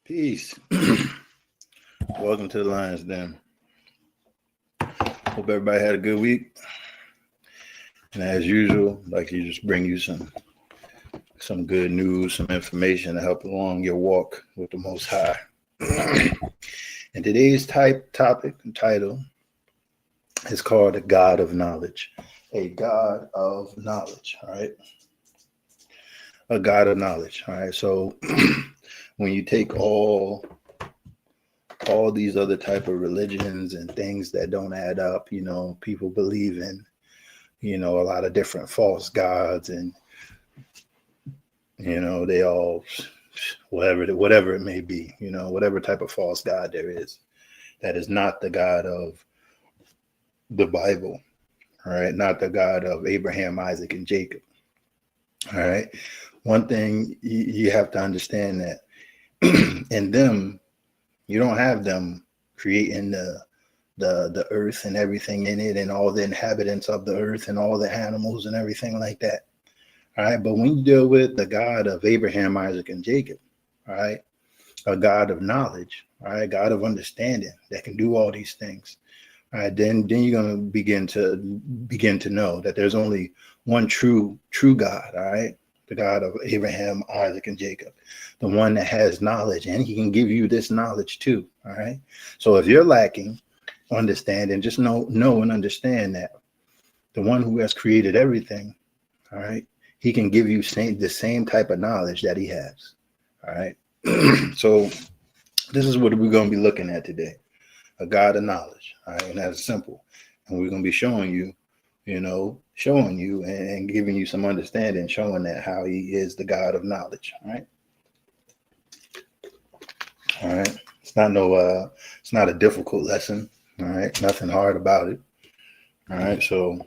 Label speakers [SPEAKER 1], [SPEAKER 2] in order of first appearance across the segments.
[SPEAKER 1] Peace. Welcome to the Lions Den. Hope everybody had a good week. And as usual, I'd like to just bring you some good news, some information to help along your walk with the Most High. And today's topic and title is called a God of Knowledge. A God of Knowledge, all right? A God of Knowledge, all right? So when you take all these other type of religions and things that don't add up, people believe in, a lot of different false gods, and they all whatever it may be, whatever type of false god there is, that is not the God of the Bible, all right? Not the God of Abraham, Isaac, and Jacob. All right. One thing you have to understand that in them, you don't have them creating the earth and everything in it and all the inhabitants of the earth and all the animals and everything like that. All right. But when you deal with the God of Abraham, Isaac, and Jacob, all right, a God of knowledge, all right, God of understanding that can do all these things. All right, then you're going to begin to know that there's only one true God, all right? The God of Abraham, Isaac, and Jacob, the one that has knowledge, and he can give you this knowledge too, all right? So if you're lacking understanding, just know and understand that the one who has created everything, all right, he can give you the same type of knowledge that he has, all right? So this is what we're going to be looking at today, a God of knowledge, all right? And that's simple. And we're going to be showing you and giving you some understanding, showing that how he is the God of knowledge. All right. All right. It's not a difficult lesson. All right. Nothing hard about it. All right. So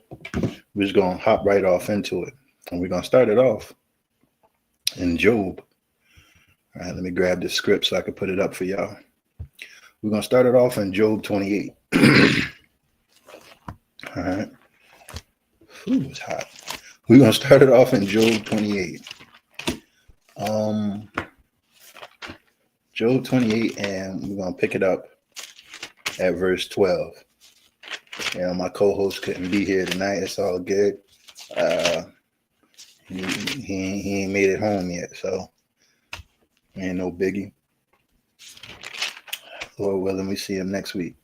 [SPEAKER 1] we're just going to hop right off into it. And we're going to start it off in Job. All right. Let me grab the script so I can put it up for y'all. We're going to start it off in Job 28. All right. Ooh, it's hot. We're going to start it off in Job 28. Job 28, and we're going to pick it up at verse 12. My co-host couldn't be here tonight. It's all good. He ain't made it home yet, so ain't no biggie. Lord willing, we see him next week.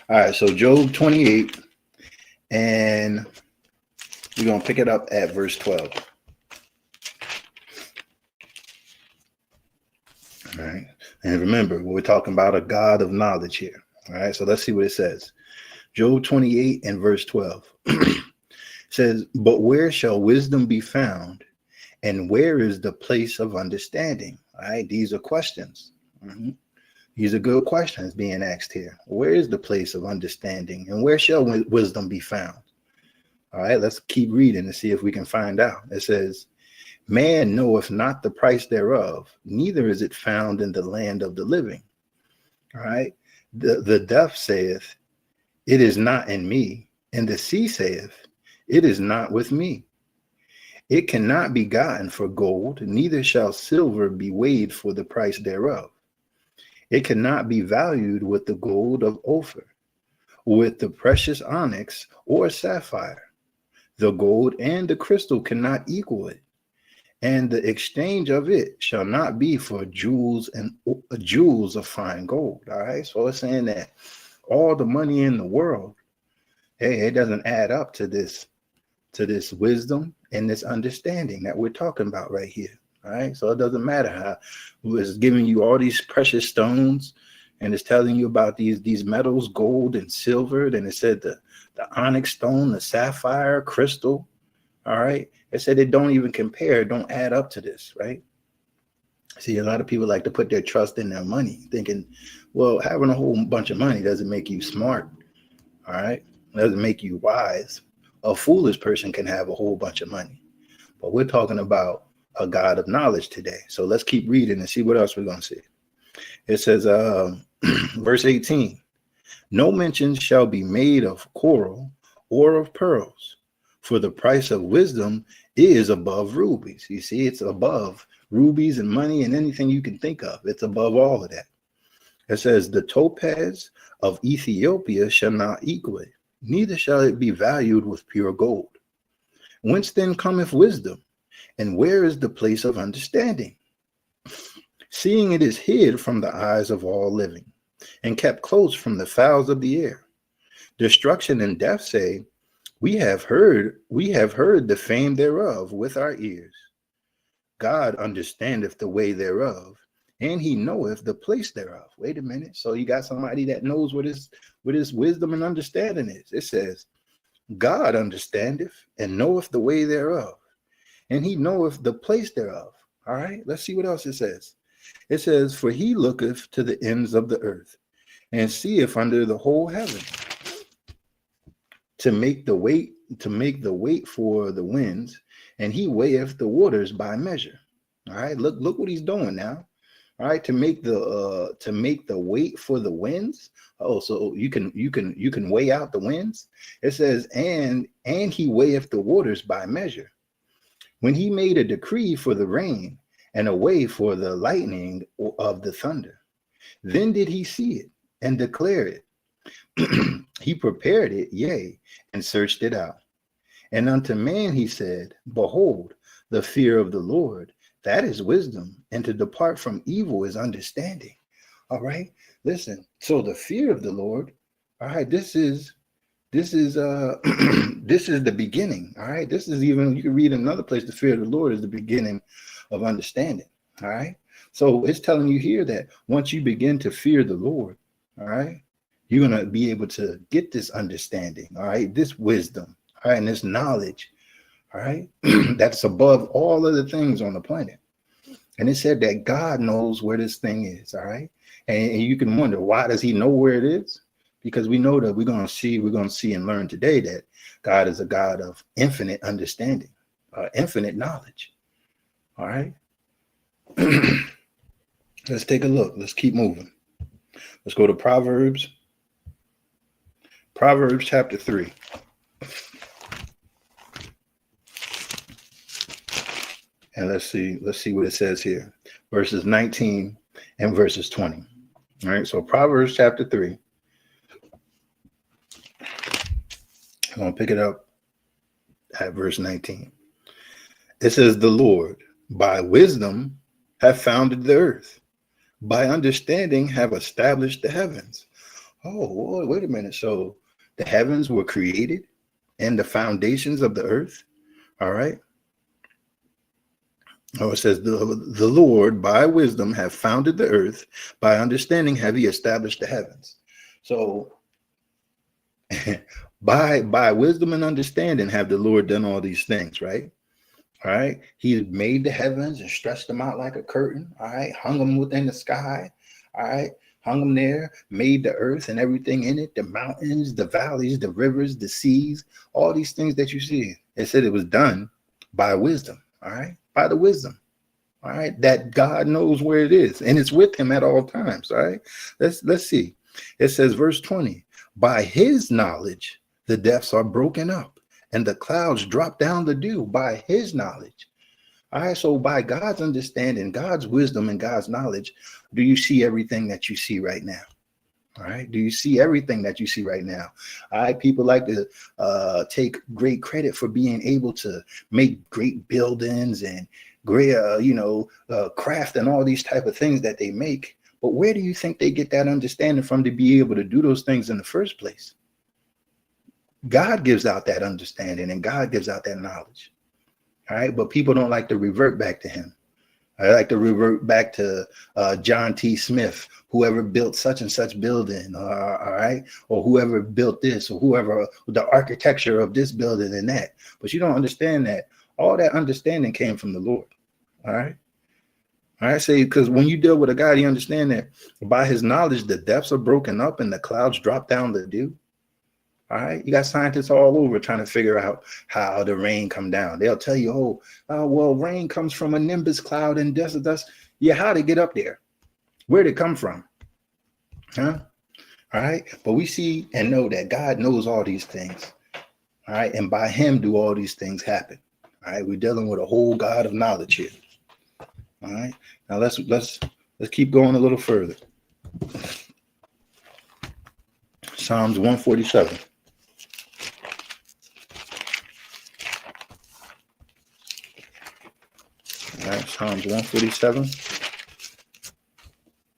[SPEAKER 1] All right, so Job 28, and we're going to pick it up at verse 12. All right. And remember, we're talking about a God of knowledge here. All right. So let's see what it says. Job 28 and verse 12 says, "But where shall wisdom be found? And where is the place of understanding?" All right. These are questions. Mm-hmm. These are good questions being asked here. Where is the place of understanding? And where shall wisdom be found? All right, let's keep reading and see if we can find out. It says, "Man knoweth not the price thereof, neither is it found in the land of the living." All right, the deaf saith, "It is not in me," and the sea saith, "It is not with me." It cannot be gotten for gold, neither shall silver be weighed for the price thereof. It cannot be valued with the gold of Ophir, with the precious onyx or sapphire. The gold and the crystal cannot equal it, and the exchange of it shall not be for jewels and jewels of fine gold. All right, so it's saying that all the money in the world, hey, it doesn't add up to this wisdom and this understanding that we're talking about right here. All right, so it doesn't matter how it's giving you all these precious stones, and it's telling you about these metals, gold and silver. Then it said the onyx stone, the sapphire, crystal. All right. It said it don't even compare, don't add up to this, right? See, a lot of people like to put their trust in their money, thinking, well, having a whole bunch of money doesn't make you smart. All right. It doesn't make you wise. A foolish person can have a whole bunch of money. But we're talking about a God of knowledge today. So let's keep reading and see what else we're going to see. It says, verse 18, "No mention shall be made of coral or of pearls, for the price of wisdom is above rubies." You see, it's above rubies and money and anything you can think of. It's above all of that. It says, the topaz of Ethiopia shall not equal it, neither shall it be valued with pure gold. Whence then cometh wisdom? And where is the place of understanding? Seeing it is hid from the eyes of all living, and kept close from the fowls of the air. Destruction and death say, we have heard the fame thereof with our ears. God understandeth the way thereof, and he knoweth the place thereof. Wait a minute. So you got somebody that knows what his wisdom and understanding is. It says, God understandeth and knoweth the way thereof, and he knoweth the place thereof. All right, let's see what else it says. It says, for he looketh to the ends of the earth, and seeth under the whole heaven, to make the weight for the winds, and he weigheth the waters by measure. All right, look what he's doing now. All right, to make the weight for the winds. Oh, so you can weigh out the winds. It says, and he weigheth the waters by measure. When he made a decree for the rain, and a way for the lightning of the thunder, then did he see it and declare it. He prepared it, yea, and searched it out. And unto man he said, behold, the fear of the Lord, that is wisdom, and to depart from evil is understanding. All right, listen. So the fear of the Lord, all right, this is this is the beginning. All right, this is even, you can read in another place, the fear of the Lord is the beginning of understanding. All right, so it's telling you here that once you begin to fear the Lord, all right, you're going to be able to get this understanding, all right, this wisdom, all right, and this knowledge, all right, that's above all other things on the planet. And it said that God knows where this thing is, all right, and you can wonder, why does he know where it is? Because we know that we're going to see and learn today that God is a God of infinite understanding, infinite knowledge. All right. Let's take a look. Let's keep moving. Let's go to Proverbs. Proverbs chapter 3. And let's see what it says here. Verses 19 and verses 20. All right. So Proverbs chapter 3. I'm going to pick it up at verse 19. It says, the Lord by wisdom have founded the earth, by understanding have established the heavens. Oh, wait a minute. So the heavens were created and the foundations of the earth. All right. Oh, it says the Lord by wisdom have founded the earth, by understanding have he established the heavens. So by wisdom and understanding have the Lord done all these things, right? All right. He made the heavens and stretched them out like a curtain. All right. Hung them within the sky. All right. Hung them there, made the earth and everything in it, the mountains, the valleys, the rivers, the seas, all these things that you see. It said it was done by wisdom. All right. By the wisdom. All right. That God knows where it is and it's with him at all times. All right. Let's see. It says verse 20, by his knowledge, the depths are broken up and the clouds drop down the dew. By his knowledge. All right, so by God's understanding, God's wisdom and God's knowledge, do you see everything that you see right now? All right, do you see everything that you see right now? All right, people like to take great credit for being able to make great buildings and great, craft and all these type of things that they make. But where do you think they get that understanding from to be able to do those things in the first place? God gives out that understanding and God gives out that knowledge. All right. But people don't like to revert back to him. I like to revert back to John T. Smith, whoever built such and such building. All right. Or whoever built this or whoever the architecture of this building and that. But you don't understand that all that understanding came from the Lord. All right. All right. Say, because when you deal with a God, you understand that by his knowledge, the depths are broken up and the clouds drop down the dew. All right, you got scientists all over trying to figure out how the rain come down. They'll tell you, well, rain comes from a nimbus cloud and dust. Yeah, how did it get up there? Where'd it come from? Huh? All right, but we see and know that God knows all these things. All right, and by him do all these things happen. All right, we're dealing with a whole God of knowledge here. All right, now let's keep going a little further. Psalms 147. All right, Psalms 147.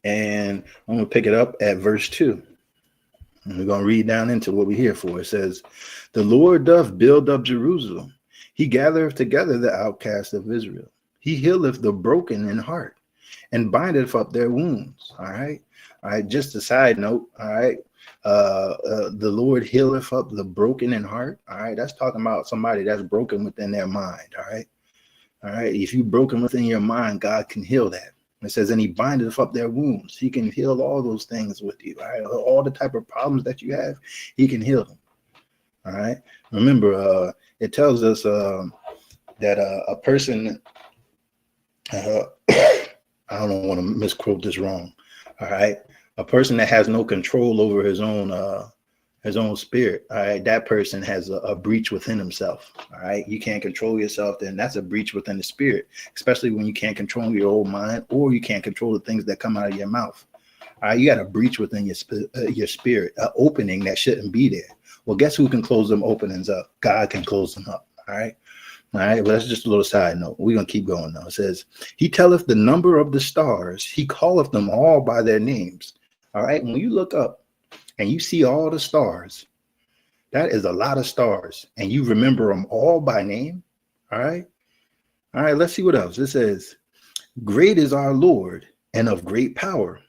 [SPEAKER 1] And I'm going to pick it up at verse 2. And we're going to read down into what we're here for. It says, the Lord doth build up Jerusalem. He gathereth together the outcasts of Israel. He healeth the broken in heart and bindeth up their wounds. All right. All right. Just a side note. All right. The Lord healeth up the broken in heart. All right. That's talking about somebody that's broken within their mind. All right. All right. If you're broken within your mind, God can heal that. It says, and he bindeth up their wounds. He can heal all those things with you. All right. All the type of problems that you have, he can heal them. All right. Remember, it tells us that a person, I don't want to misquote this wrong. All right. A person that has no control over his own spirit. All right. That person has a breach within himself. All right. You can't control yourself. Then that's a breach within the spirit, especially when you can't control your own mind or you can't control the things that come out of your mouth. All right. You got a breach within your spirit, an opening that shouldn't be there. Well, guess who can close them openings up? God can close them up. All right. All right, well, that's just a little side note. We're going to keep going now. It says, he telleth the number of the stars. He calleth them all by their names. All right, when you look up and you see all the stars, that is a lot of stars. And you remember them all by name. All right. All right, let's see what else. It says, great is our Lord and of great power.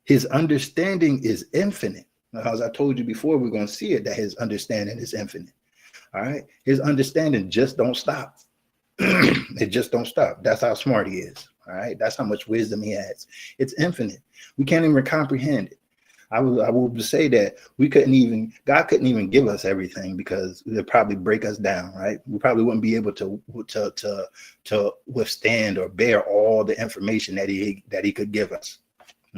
[SPEAKER 1] His understanding is infinite. Now, as I told you before, we're going to see it, that his understanding is infinite. All right. His understanding just don't stop. It just don't stop. That's how smart he is. All right. That's how much wisdom he has. It's infinite. We can't even comprehend it. I will say that God couldn't even give us everything because it would probably break us down. Right. We probably wouldn't be able to withstand or bear all the information that he could give us.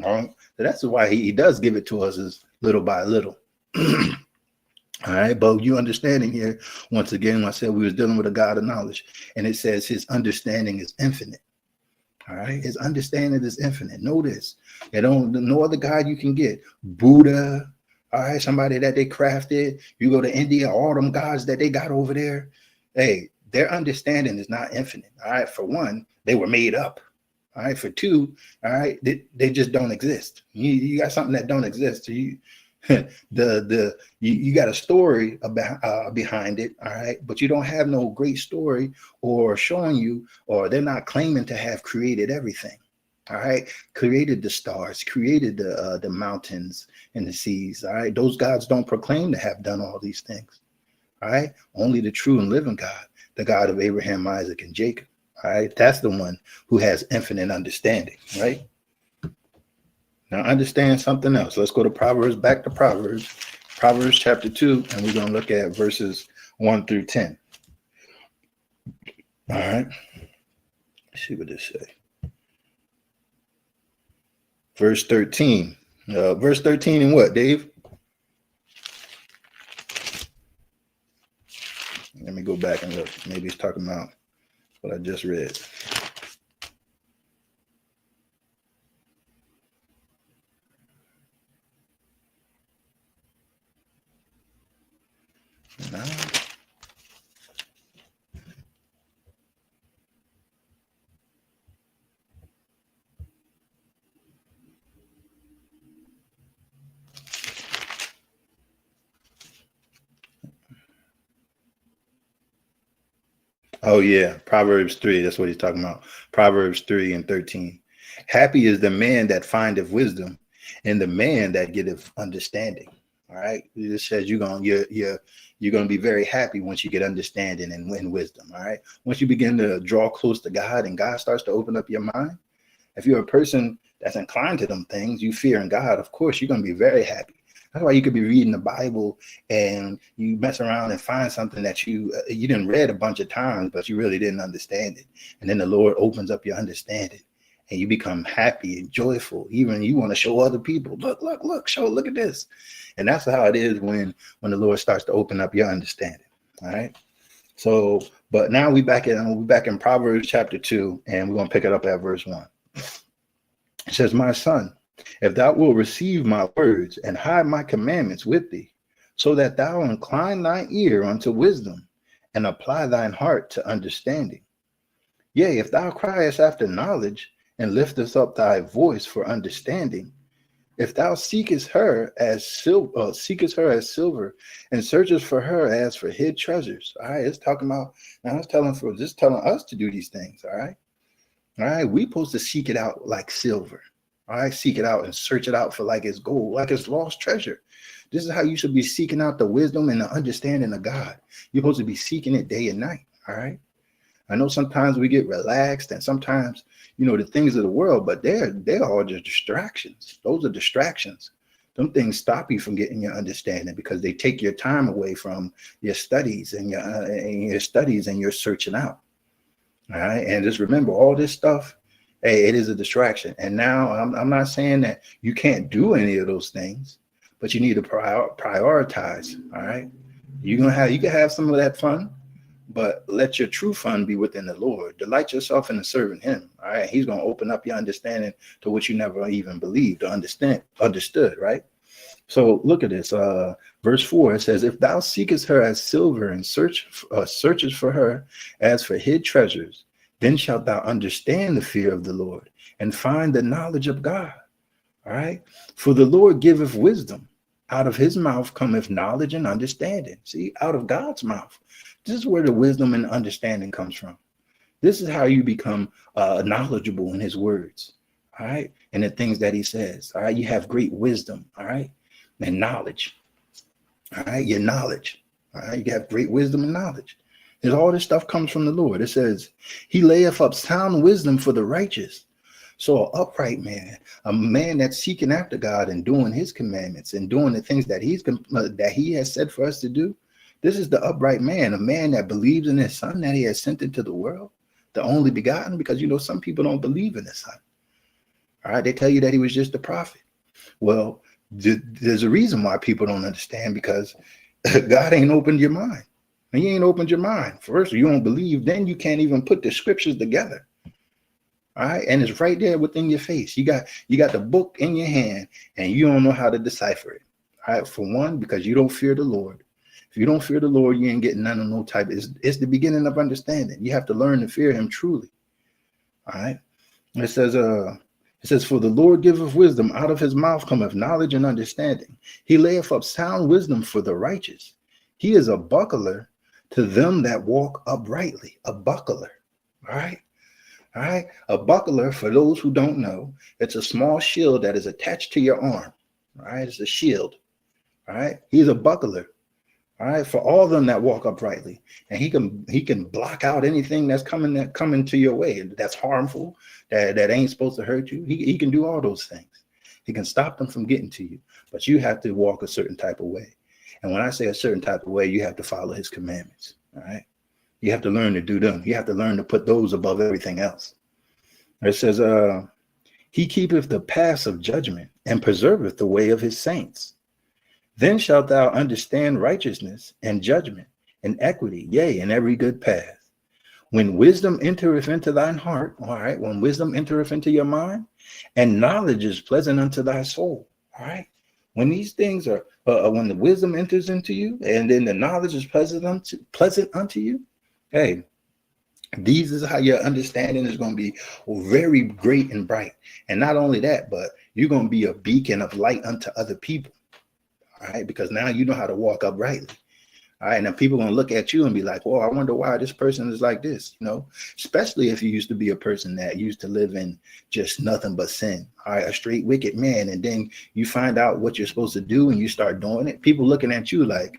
[SPEAKER 1] All right. So that's why he does give it to us as little by little. All right, but you understanding here, once again, I said we was dealing with a God of knowledge, and it says his understanding is infinite. All right, his understanding is infinite. Know this. No other God you can get. Buddha, all right, somebody that they crafted. You go to India, all them gods that they got over there. Hey, their understanding is not infinite. All right, for one, they were made up. All right, for two, all right, they just don't exist. You got something that don't exist. So you got a story about behind it, all right, but you don't have no great story or showing you, or they're not claiming to have created everything. All right, created the stars, created the mountains and the seas. All right, those gods don't proclaim to have done all these things. All right, only the true and living God, the God of Abraham, Isaac, and Jacob. All right, that's the one who has infinite understanding. Right. Now understand something else. Let's go to Proverbs, back to Proverbs chapter 2, and we're going to look at verses 1 through 10. All right. Let's see what this say. Verse 13. Verse 13 and what, Dave? Let me go back and look. Maybe it's talking about what I just read. No. Oh yeah, Proverbs 3. That's what he's talking about. Proverbs 3 and 13. Happy is the man that findeth wisdom, and the man that getteth understanding. All right. It says you're gonna be very happy once you get understanding and wisdom. All right. Once you begin to draw close to God and God starts to open up your mind. If you're a person that's inclined to them things, you fear in God, of course, you're gonna be very happy. That's why you could be reading the Bible and you mess around and find something that you didn't read a bunch of times, but you really didn't understand it. And then the Lord opens up your understanding and you become happy and joyful. Even you want to show other people, look, look at this. And that's how it is when the Lord starts to open up your understanding. All right. So, but now we're back in Proverbs chapter 2, and we're going to pick it up at verse 1. It says, my son, If thou wilt receive my words and hide my commandments with thee, so that thou incline thine ear unto wisdom and apply thine heart to understanding. Yea, if thou criest after knowledge and liftest up thy voice for understanding, if thou seekest her as silver and searchest for her as for hid treasures. All right, it's talking about now. It's telling us to do these things. All right. We supposed to seek it out like silver. All right, seek it out and search it out for like it's gold, like it's lost treasure. This is how you should be seeking out the wisdom and the understanding of God. You're supposed to be seeking it day and night. All right. I know sometimes we get relaxed and sometimes, the things of the world, but they're all just distractions. Those are distractions. Them things stop you from getting your understanding because they take your time away from your studies and your searching out. All right. And just remember all this stuff. Hey, it is a distraction. And now I'm not saying that you can't do any of those things, but you need to prioritize. All right. You can have some of that fun, but let your true fun be within the Lord. Delight yourself in serving him. All right. He's going to open up your understanding to what you never even believed or understood. Right. So look at this. Verse 4, it says, if thou seekest her as silver and searches for her as for hid treasures, then shalt thou understand the fear of the Lord and find the knowledge of God. All right. For the Lord giveth wisdom. Out of his mouth cometh knowledge and understanding. See, out of God's mouth. This is where the wisdom and understanding comes from. This is how you become knowledgeable in his words. All right. And the things that he says. All right. You have great wisdom. All right. And knowledge. All right. Your knowledge. All right. You have great wisdom and knowledge. And all this stuff comes from the Lord. It says, he layeth up sound wisdom for the righteous. So an upright man, a man that's seeking after God and doing his commandments and doing the things that he has said for us to do. This is the upright man, a man that believes in his son that he has sent into the world, the only begotten, because some people don't believe in the son. All right, they tell you that he was just a prophet. Well, there's a reason why people don't understand, because God ain't opened your mind. And he ain't opened your mind. First, you don't believe, then you can't even put the scriptures together. All right, and it's right there within your face. You got the book in your hand, and you don't know how to decipher it. All right, for one, because you don't fear the Lord. If you don't fear the Lord, you ain't getting none of no type. It's the beginning of understanding. You have to learn to fear him truly. All right, it says, for the Lord giveth wisdom, out of his mouth cometh knowledge and understanding. He layeth up sound wisdom for the righteous. He is a buckler to them that walk uprightly. A buckler. All right. All right. A buckler, for those who don't know, it's a small shield that is attached to your arm. All right. It's a shield. All right. He's a buckler. All right. For all of them that walk uprightly. And he can block out anything that's coming to your way that's harmful, that ain't supposed to hurt you. He can do all those things. He can stop them from getting to you. But you have to walk a certain type of way. And when I say a certain type of way, you have to follow his commandments. All right. You have to learn to do them. You have to learn to put those above everything else. It says, he keepeth the paths of judgment and preserveth the way of his saints. Then shalt thou understand righteousness and judgment and equity, yea, in every good path. When wisdom entereth into thine heart, all right, when wisdom entereth into your mind, and knowledge is pleasant unto thy soul, all right. When these things are, when the wisdom enters into you, and then the knowledge is pleasant unto you, hey, these is how your understanding is going to be very great and bright. And not only that, but you're going to be a beacon of light unto other people. All right. Because now you know how to walk uprightly. All right. Now people are going to look at you and be like, well, I wonder why this person is like this, especially if you used to be a person that used to live in just nothing but sin. All right. A straight wicked man. And then you find out what you're supposed to do and you start doing it. People looking at you like,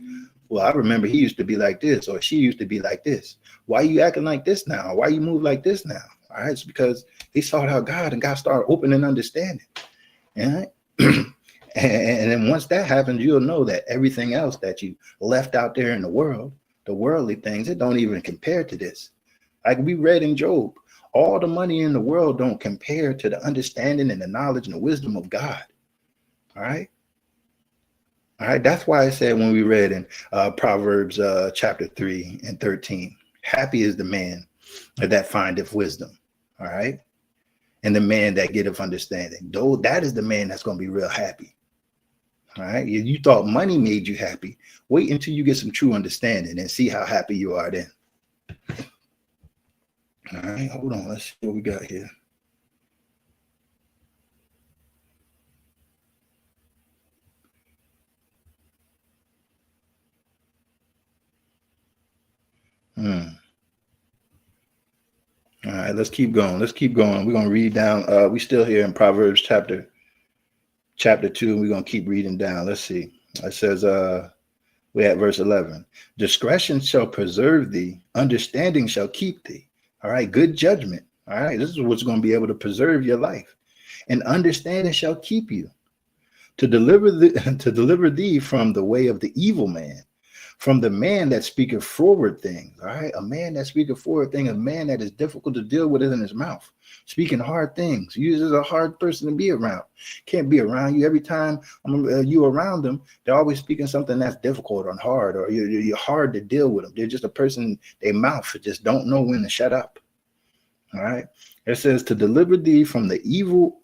[SPEAKER 1] well, I remember he used to be like this, or she used to be like this. Why are you acting like this now? Why you move like this now? All right, it's because they sought out God and God started opening understanding. All right. And then once that happens, you'll know that everything else that you left out there in the world, the worldly things, it don't even compare to this. Like we read in Job, all the money in the world don't compare to the understanding and the knowledge and the wisdom of God. All right. All right, that's why I said when we read in Proverbs chapter 3 and 13, happy is the man that findeth wisdom. All right. and the man that getteth understanding. Though that is the man that's going to be real happy. All right. You thought money made you happy. Wait until you get some true understanding and see how happy you are then. All right. Hold on. Let's see what we got here. All right, let's keep going. Let's keep going. We're going to read down. We still here in Proverbs chapter 2, and we're going to keep reading down. Let's see. It says, we're at verse 11. Discretion shall preserve thee. Understanding shall keep thee. All right, good judgment. All right, this is what's going to be able to preserve your life. And understanding shall keep you to deliver thee from the way of the evil man, from the man that speaketh forward things. All right, a man that speaketh forward things, a man that is difficult to deal with in his mouth, speaking hard things. Uses a hard person to be around. Can't be around you every time you around them. They're always speaking something that's difficult or hard, or you're hard to deal with them. They're just a person. They mouth just don't know when to shut up. All right. It says to deliver thee from the evil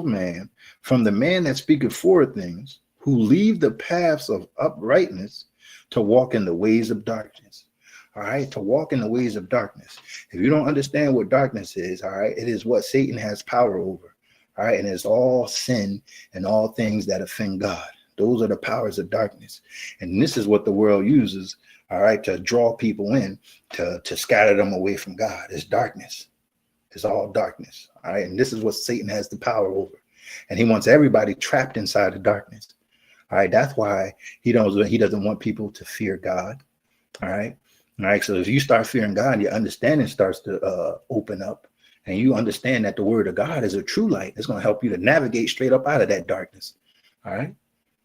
[SPEAKER 1] man, from the man that speaketh forward things, who leave the paths of uprightness to walk in the ways of darkness. All right, to walk in the ways of darkness. If you don't understand what darkness is, all right, it is what Satan has power over. All right, and it's all sin and all things that offend God. Those are the powers of darkness. And this is what the world uses, all right, to draw people in, to scatter them away from God. It's darkness. It's all darkness. All right, and this is what Satan has the power over. And he wants everybody trapped inside the darkness. All right, that's why he doesn't want people to fear God. All right. All right. So if you start fearing God, your understanding starts to open up, and you understand that the word of God is a true light. It's going to help you to navigate straight up out of that darkness. All right.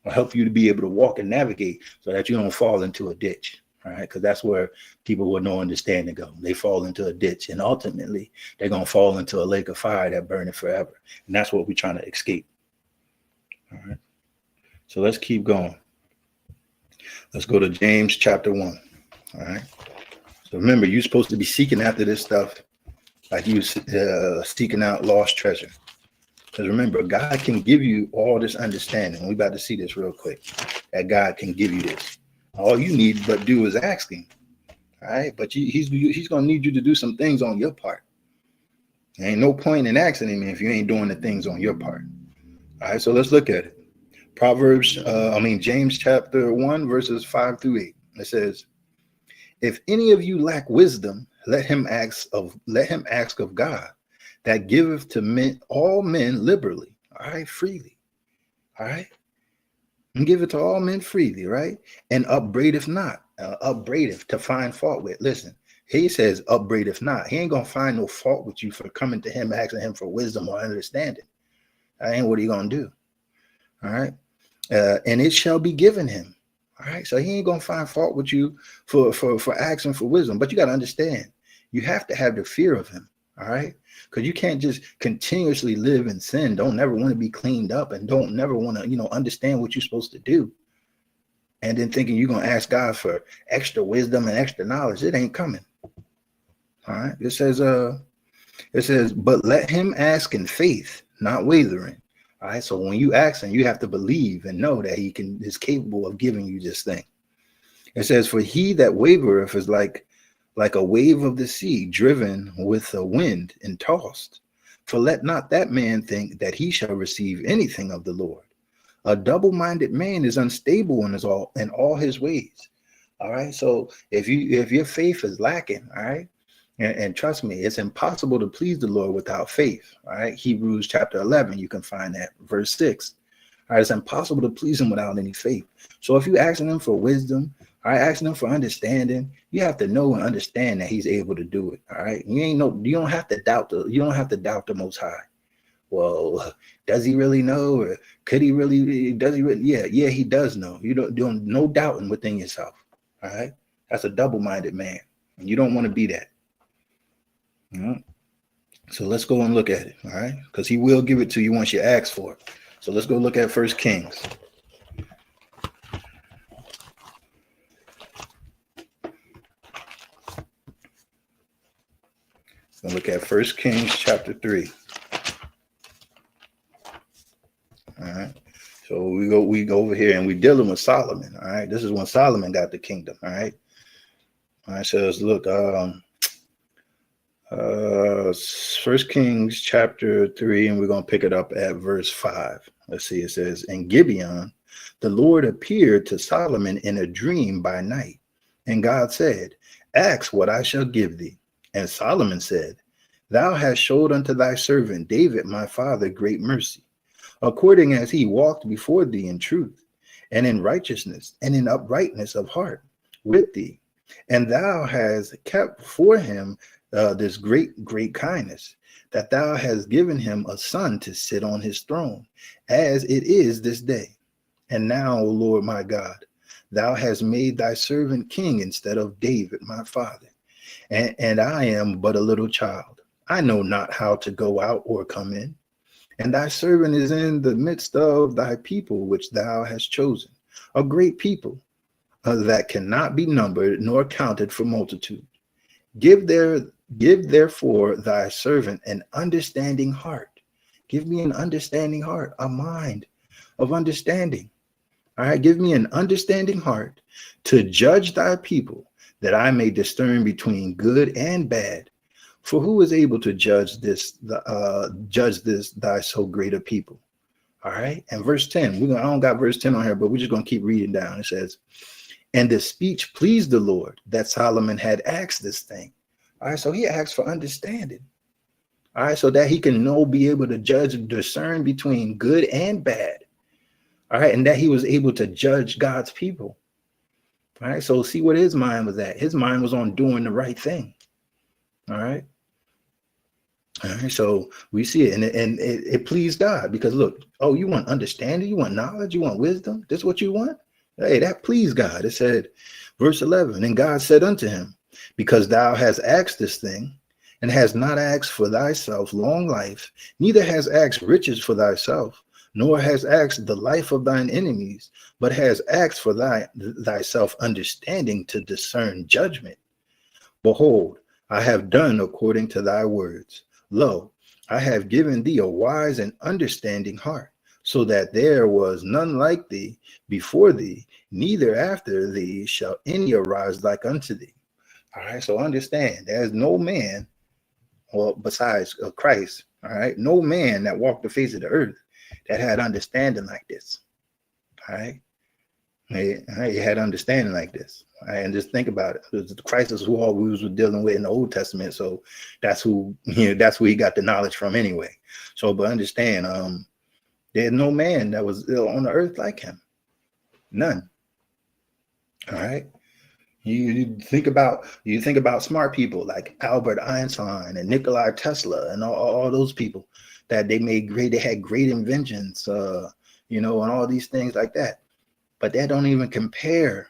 [SPEAKER 1] It'll help you to be able to walk and navigate so that you don't fall into a ditch. All right. Because that's where people with no understanding go. They fall into a ditch, and ultimately they're going to fall into a lake of fire that burns forever. And that's what we're trying to escape. All right. So let's keep going. Let's go to James chapter 1. All right. So remember, you're supposed to be seeking after this stuff like you seeking out lost treasure. Because remember, God can give you all this understanding. We're about to see this real quick. That God can give you this. All you need but do is ask him. All right. But he's going to need you to do some things on your part. There ain't no point in asking him if you ain't doing the things on your part. All right. So let's look at it. James chapter 1, verses 5 through 8. It says, if any of you lack wisdom, let him ask of God, that giveth to all men liberally, all right, freely, all right, and give it to all men freely, right, and upbraideth not, upbraideth to find fault with. Listen, he says upbraideth not. He ain't gonna find no fault with you for coming to him, asking him for wisdom or understanding. That ain't what he gonna do. All right. And it shall be given him. All right. So he ain't going to find fault with you for asking for wisdom. But you got to understand, you have to have the fear of him. All right. Because you can't just continuously live in sin. Don't never want to be cleaned up, and don't never want to, understand what you're supposed to do. And then thinking you're going to ask God for extra wisdom and extra knowledge. It ain't coming. All right. It says, but let him ask in faith, not wavering. All right, so when you ask him, you have to believe and know that he is capable of giving you this thing. It says, for he that wavereth is like a wave of the sea, driven with a wind and tossed. For let not that man think that he shall receive anything of the Lord. A double-minded man is unstable in all his ways. All right, so if your faith is lacking, all right, and trust me, it's impossible to please the Lord without faith. All right. Hebrews chapter 11, you can find that, verse 6. All right. It's impossible to please him without any faith. So if you're asking him for wisdom, all right, asking him for understanding, you have to know and understand that he's able to do it. All right. You don't have to doubt the Most High. Well, does he really know, or could he really? Does he really? Yeah, he does know. You don't no doubting within yourself. All right. That's a double-minded man, and you don't want to be that. So let's go and look at it, all right? Because he will give it to you once you ask for it. So let's go look at 1 Kings. We'll look at 1 Kings chapter 3. All right. So we go over here and we're dealing with Solomon. All right. This is when Solomon got the kingdom. All right. All right. So let's look. First Kings chapter 3, and we're gonna pick it up at verse 5. Let's see. It says, "In Gibeon, the Lord appeared to Solomon in a dream by night, and God said, 'Ask what I shall give thee.' And Solomon said, 'Thou hast showed unto thy servant David my father great mercy, according as he walked before thee in truth, and in righteousness, and in uprightness of heart with thee. And thou hast kept for him this great kindness, that thou hast given him a son to sit on his throne, as it is this day. And now, O Lord my God, thou hast made thy servant king instead of David my father. And I am but a little child. I know not how to go out or come in. And thy servant is in the midst of thy people, which thou hast chosen, a great people that cannot be numbered nor counted for multitude. Give therefore thy servant an understanding heart. Give me an understanding heart, a mind of understanding. All right, give me an understanding heart to judge thy people, that I may discern between good and bad. For who is able to judge this thy so great a people?" All right. And verse 10, I don't got verse 10 on here, but we're just going to keep reading down. It says, "And the speech pleased the Lord that Solomon had asked this thing." All right. So he asked for understanding. All right. So that he can be able to judge and discern between good and bad. All right. And that he was able to judge God's people. All right. So see what his mind was at. His mind was on doing the right thing. All right. All right, so we see it, and it pleased God, because look, oh, you want understanding, you want knowledge, you want wisdom. This is what you want. Hey, that pleased God. It said, verse 11, "And God said unto him, Because thou hast asked this thing, and hast not asked for thyself long life, neither hast asked riches for thyself, nor hast asked the life of thine enemies, but hast asked for thyself understanding to discern judgment. Behold, I have done according to thy words. Lo, I have given thee a wise and understanding heart, so that there was none like thee before thee, neither after thee shall any arise like unto thee." All right, so understand, there's no man, well, besides Christ, all right, no man that walked the face of the earth that had understanding like this. All right, he had understanding like this. Right? And just think about it. Christ is who all we was dealing with in the Old Testament. So that's who, that's where he got the knowledge from anyway. So, but understand, there's no man that was on the earth like him. None. All right. You think about smart people like Albert Einstein and Nikola Tesla and all those people that they had great inventions, and all these things like that. But that don't even compare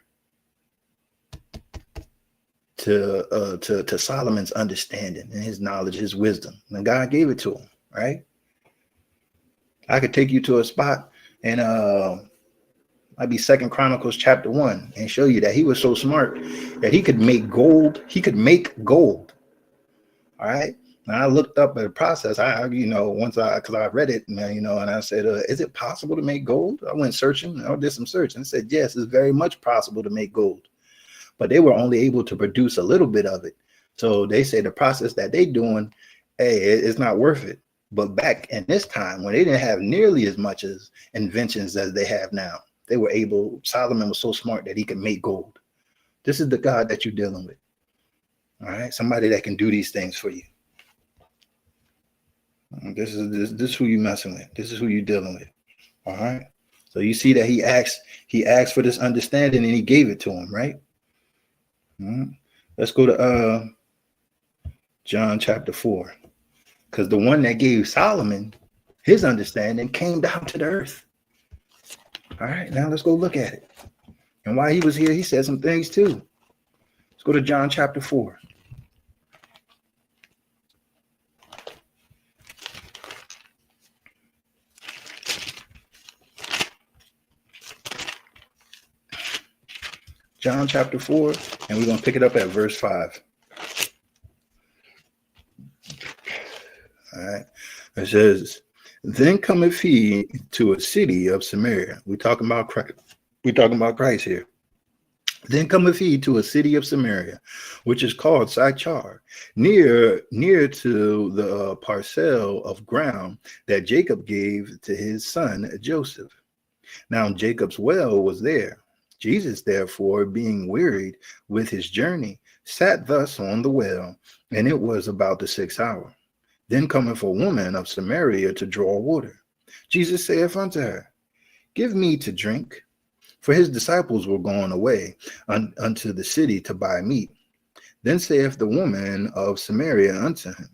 [SPEAKER 1] to Solomon's understanding and his knowledge, his wisdom. And God gave it to him, right? I could take you to a spot and might be 2 Chronicles chapter 1 and show you that he was so smart that he could make gold. He could make gold. All right. And I looked up at the process. Because I read it, and I said, is it possible to make gold? I went searching. I did some search and said, yes, it's very much possible to make gold. But they were only able to produce a little bit of it. So they say the process that they doing, hey, it's not worth it. But back in this time, when they didn't have nearly as much as inventions as they have now, Solomon was so smart that he could make gold. This is the God that you're dealing with. All right. Somebody that can do these things for you. This is who you're messing with. This is who you're dealing with. All right. So you see that he asked for this understanding and he gave it to him, right? Let's go to John chapter 4, because the one that gave Solomon his understanding came down to the earth. All right, now let's go look at it. And while he was here, he said some things too. Let's go to John chapter 4. John chapter 4, and we're going to pick it up at verse 5. All right. It says, Then cometh he to a city of Samaria. We're talking about Christ. We're talking about Christ here. Then cometh he to a city of Samaria, which is called Sychar, near to the parcel of ground that Jacob gave to his son Joseph. Now Jacob's well was there. Jesus, therefore, being wearied with his journey, sat thus on the well, and it was about the 6th hour. Then cometh a woman of Samaria to draw water. Jesus saith unto her, Give me to drink. For his disciples were gone away unto the city to buy meat. Then saith the woman of Samaria unto him,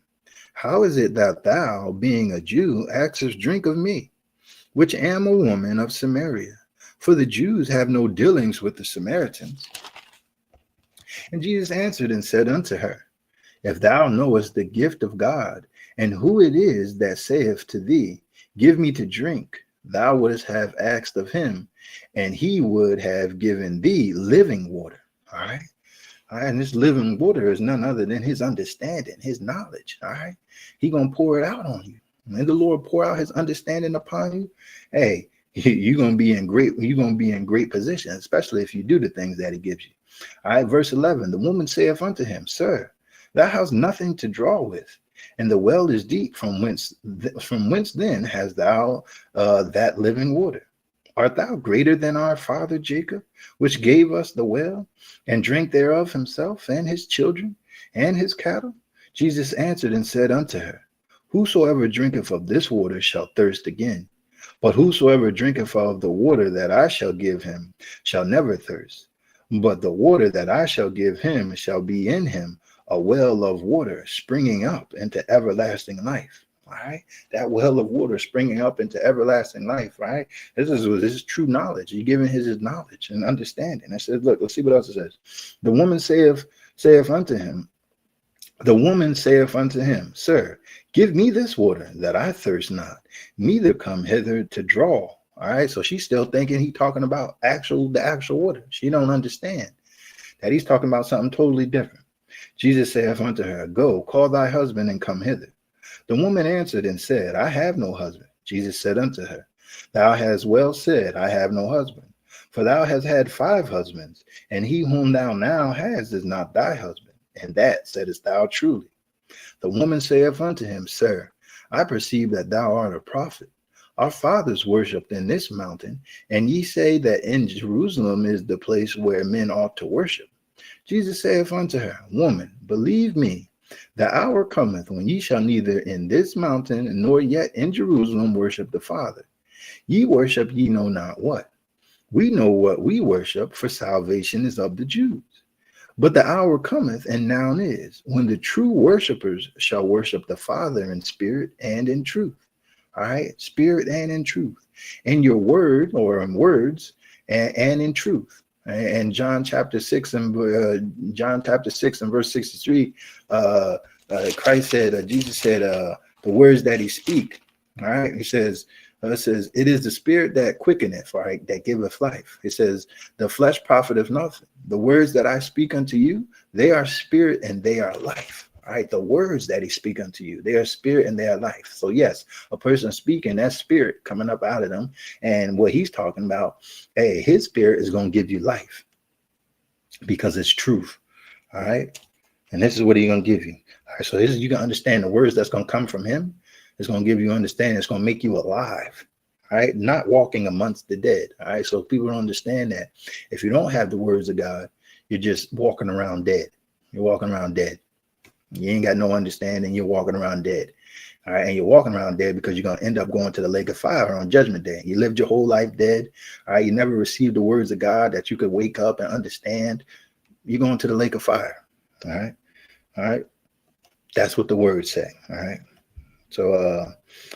[SPEAKER 1] How is it that thou, being a Jew, askest drink of me, which am a woman of Samaria? For the Jews have no dealings with the Samaritans. And Jesus answered and said unto her, If thou knowest the gift of God, and who it is that saith to thee, Give me to drink, thou wouldst have asked of him, and he would have given thee living water. All right. All right. And this living water is none other than his understanding, his knowledge. All right. He gonna pour it out on you. When the Lord pour out his understanding upon you, hey, you're gonna be in great position, especially if you do the things that he gives you. All right, verse 11. The woman saith unto him, Sir, thou hast nothing to draw with, and the well is deep. From whence then hast thou that living water? Art thou greater than our father Jacob, which gave us the well, and drank thereof himself, and his children, and his cattle? Jesus answered and said unto her, Whosoever drinketh of this water shall thirst again. But whosoever drinketh of the water that I shall give him shall never thirst. But the water that I shall give him shall be in him a well of water springing up into everlasting life. All right, that well of water springing up into everlasting life. Right, this is true knowledge. You're giving his knowledge and understanding. I said, look, let's see what else it says. The woman saith unto him, Sir, give me this water that I thirst not, neither come hither to draw. All right, so she's still thinking he's talking about the actual water. She don't understand that he's talking about something totally different. Jesus saith unto her, Go, call thy husband and come hither. The woman answered and said, I have no husband. Jesus said unto her, Thou hast well said, I have no husband. For thou hast had 5 husbands, and he whom thou now hast is not thy husband, and that saidst thou truly. The woman saith unto him, Sir, I perceive that thou art a prophet. Our fathers worshipped in this mountain, and ye say that in Jerusalem is the place where men ought to worship. Jesus saith unto her, Woman, believe me, the hour cometh when ye shall neither in this mountain nor yet in Jerusalem worship the Father. Ye worship ye know not what. We know what we worship, for salvation is of the Jews. But the hour cometh, and now is, when the true worshipers shall worship the Father in spirit and in truth. All right, spirit and in truth, in your word or in words and in truth. And John chapter 6 and verse 63, Christ said, Jesus said, the words that he speak. All right, he says, it is the spirit that quickeneth, right, that giveth life. It says, the flesh profiteth nothing. The words that I speak unto you, they are spirit and they are life. All right, the words that he speak unto you, they are spirit and they are life. So yes, a person speaking, that spirit coming up out of them, and what he's talking about, hey, his spirit is going to give you life because it's truth. All right, and this is what he's going to give you. All right, so this is, you can understand the words that's going to come from him. It's going to give you understanding. It's going to make you alive. All right, not walking amongst the dead. All right, so people don't understand that if you don't have the words of God, you're just walking around dead. You're walking around dead. You ain't got no understanding. You're walking around dead. All right. And you're walking around dead because you're going to end up going to the lake of fire on judgment day. You lived your whole life dead. All right. You never received the words of God that you could wake up and understand. You're going to the lake of fire. All right. All right. That's what the words say. All right. So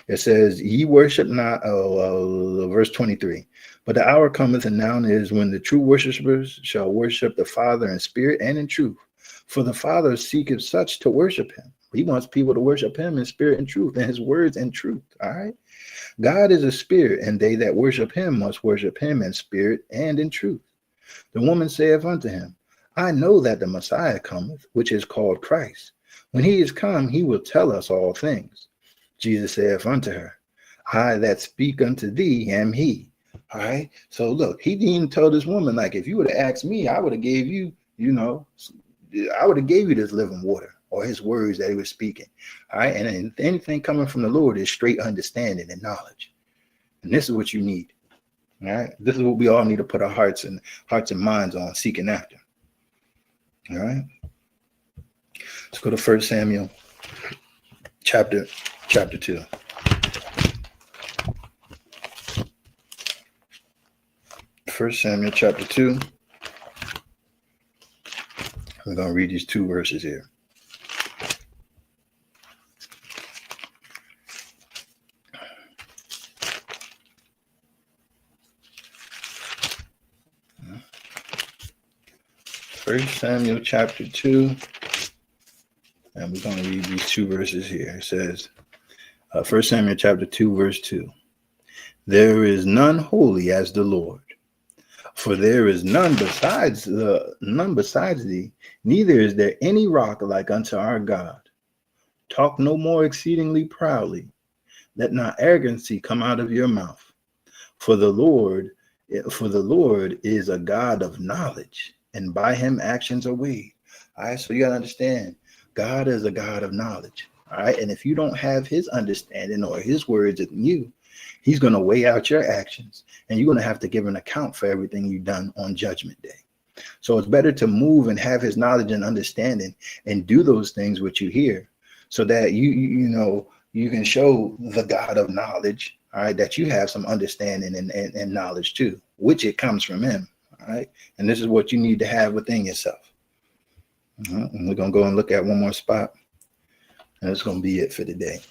[SPEAKER 1] it says, ye worship not, verse 23. But the hour cometh, and now is, when the true worshipers shall worship the Father in spirit and in truth. For the Father seeketh such to worship him. He wants people to worship him in spirit and truth, and his words in truth. All right. God is a spirit, and they that worship him must worship him in spirit and in truth. The woman saith unto him, I know that the Messiah cometh, which is called Christ. When he is come, he will tell us all things. Jesus saith unto her, I that speak unto thee am he. All right. So look, he didn't tell this woman, like, if you would have asked me, I would have gave you, I would have gave you this living water, or his words that he was speaking. All right. And anything coming from the Lord is straight understanding and knowledge. And this is what you need. All right. This is what we all need to put our hearts and minds on, seeking after. All right. Let's go to 1 Samuel chapter 2. First Samuel chapter 2. We're going to read these 2 verses here. First Samuel chapter 2. And we're going to read these 2 verses here. It says, 1 Samuel chapter 2, verse 2. There is none holy as the Lord, for there is none besides thee, neither is there any rock like unto our God. Talk no more exceedingly proudly, let not arrogancy come out of your mouth. For the Lord is a God of knowledge, and by him actions are weighed. All right, so you gotta understand, God is a God of knowledge. All right, and if you don't have his understanding or his words in you, he's going to weigh out your actions, and you're going to have to give an account for everything you've done on Judgment Day. So it's better to move and have his knowledge and understanding and do those things which you hear, so that you can show the God of knowledge, all right, that you have some understanding and knowledge too, which it comes from him. All right, and this is what you need to have within yourself. And we're going to go and look at one more spot, and it's going to be it for today.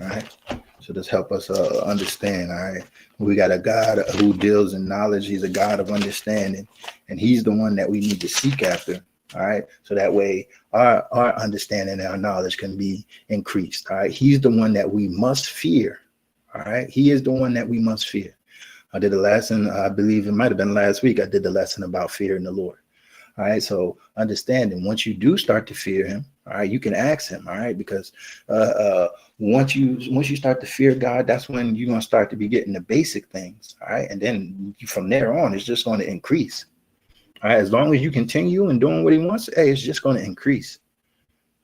[SPEAKER 1] All right. So this help us understand. All right. We got a God who deals in knowledge. He's a God of understanding, and he's the one that we need to seek after. All right. So that way our understanding and our knowledge can be increased. All right. He's the one that we must fear. All right. He is the one that we must fear. I did a lesson, I believe it might have been last week. I did the lesson about fearing the Lord. All right. So understanding, once you do start to fear him, all right, you can ask him. All right. Because once you start to fear God, that's when you're going to start to be getting the basic things. All right. And then from there on, it's just going to increase. All right. As long as you continue and doing what he wants, hey, it's just going to increase.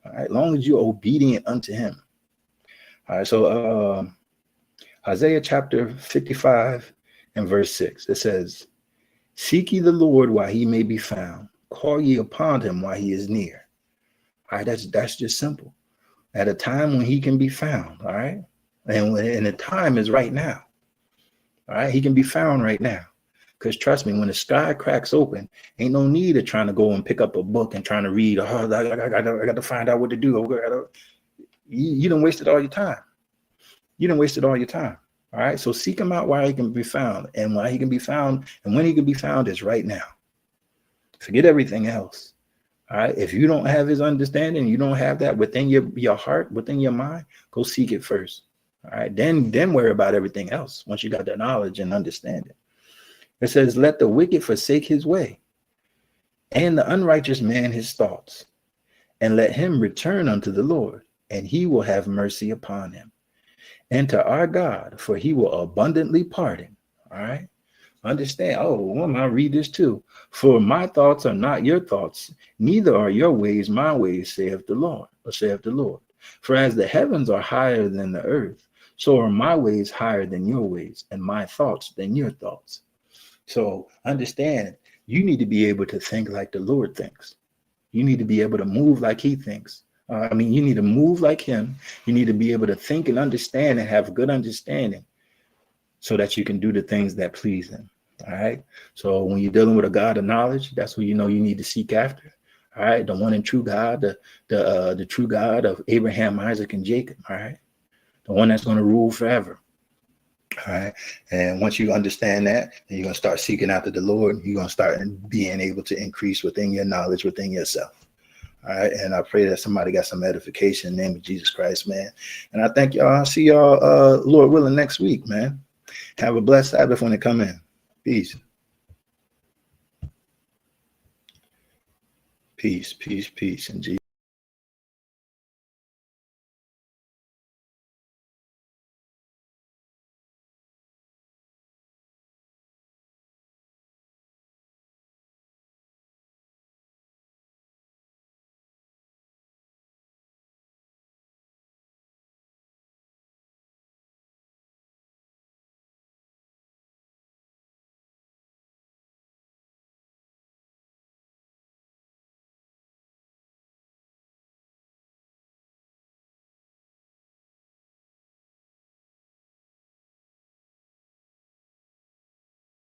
[SPEAKER 1] All right. As long as you're obedient unto him. All right. So Isaiah chapter 55 and verse 6, it says, seek ye the Lord while he may be found. Call ye upon him while he is near. All right. That's just simple. At a time when he can be found. All right. And the time is right now. All right. He can be found right now. Because trust me, when the sky cracks open, ain't no need of trying to go and pick up a book and trying to read. Oh, I got to find out what to do. You done wasted all your time. You done wasted all your time. All right. So seek him out while he can be found. And while he can be found, and when he can be found is right now. Forget everything else. All right. If you don't have his understanding, you don't have that within your heart, within your mind, go seek it first. All right. Then worry about everything else once you got that knowledge and understanding. It says, let the wicked forsake his way, and the unrighteous man his thoughts, and let him return unto the Lord, and he will have mercy upon him. And to our God, for he will abundantly pardon. All right. Understand. Oh, well, I read this too. For my thoughts are not your thoughts, neither are your ways my ways, saith the Lord. For as the heavens are higher than the earth, so are my ways higher than your ways, and my thoughts than your thoughts. So understand, you need to be able to think like the Lord thinks. You need to be able to move like he thinks. You need to move like him. You need to be able to think and understand and have good understanding so that you can do the things that please him. All right. So when you're dealing with a God of knowledge, that's what you need to seek after. All right. The one and true God, the true God of Abraham, Isaac, and Jacob. All right. The one that's going to rule forever. All right. And once you understand that, then you're going to start seeking after the Lord. You're going to start being able to increase within your knowledge, within yourself. All right. And I pray that somebody got some edification in the name of Jesus Christ, man. And I thank y'all. I'll see y'all, Lord willing, next week, man. Have a blessed Sabbath when they come in. Peace. Peace, peace, peace. In Jesus.